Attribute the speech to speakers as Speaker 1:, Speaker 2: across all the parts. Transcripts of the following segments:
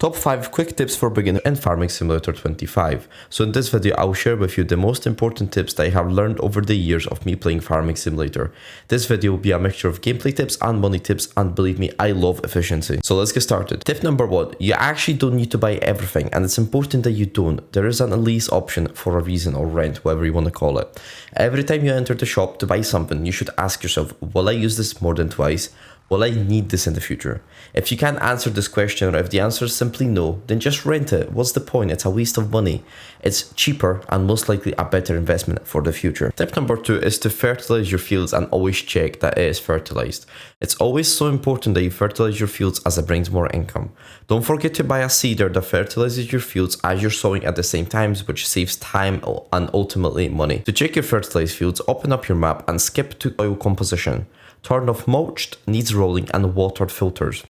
Speaker 1: Top 5 quick tips for beginners in Farming Simulator 25. So in this video, I'll share with you the most important tips that I have learned over the years of me playing Farming Simulator. This video will be a mixture of gameplay tips and money tips, and believe me, I love efficiency. So let's get started. Tip number 1, you actually don't need to buy everything, and it's important that you don't. There is an lease option for a reason, or rent, whatever you want to call it. Every time you enter the shop to buy something, you should ask yourself, will I use this more than twice? Will I need this in the future? If you can't answer this question, or if the answer is simply no, then just rent it. What's the point? It's a waste of money. It's cheaper and most likely a better investment for the future. Tip number 2 is to fertilize your fields and always check that it is fertilized. It's always so important that you fertilize your fields, as it brings more income. Don't forget to buy a seeder that fertilizes your fields as you're sowing at the same time, which saves time and ultimately money. To check your fertilized fields, open up your map and skip to soil composition. Turn off mulched, needs rolling, and watered filters.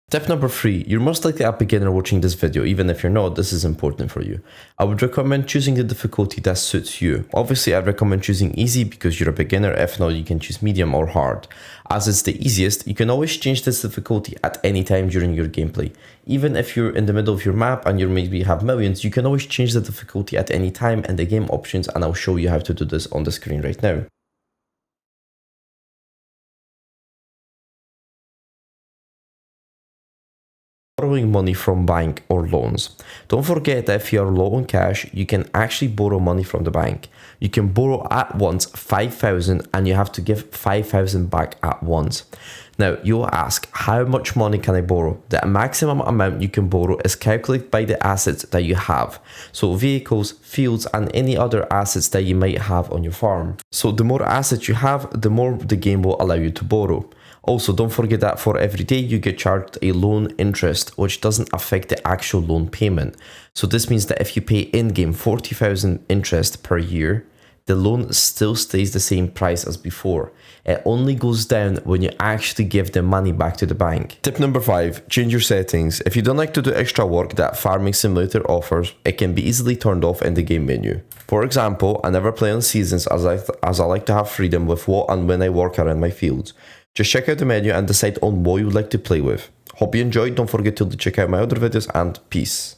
Speaker 1: Tip number 3, you're most likely a beginner watching this video. Even if you're not, this is important for you. I would recommend choosing the difficulty that suits you. Obviously, I recommend choosing easy because you're a beginner. If not, you can choose medium or hard. As it's the easiest, you can always change this difficulty at any time during your gameplay. Even if you're in the middle of your map and you maybe have millions, you can always change the difficulty at any time in the game options, and I'll show you how to do this on the screen right now. Borrowing money from bank or loans. Don't forget that if you are low on cash, you can actually borrow money from the bank. You can borrow at once 5,000 and you have to give 5,000 back at once. Now you'll ask, how much money can I borrow? The maximum amount you can borrow is calculated by the assets that you have. So vehicles, fields, and any other assets that you might have on your farm. So the more assets you have, the more the game will allow you to borrow. Also, don't forget that for every day you get charged a loan interest, which doesn't affect the actual loan payment. So this means that if you pay in-game 40,000 interest per year, the loan still stays the same price as before. It only goes down when you actually give the money back to the bank. Tip number 5, change your settings. If you don't like to do extra work that Farming Simulator offers, it can be easily turned off in the game menu. For example, I never play on seasons as I like to have freedom with what and when I work around my fields. Just check out the menu and decide on what you would like to play with. Hope you enjoyed. Don't forget to check out my other videos, and peace.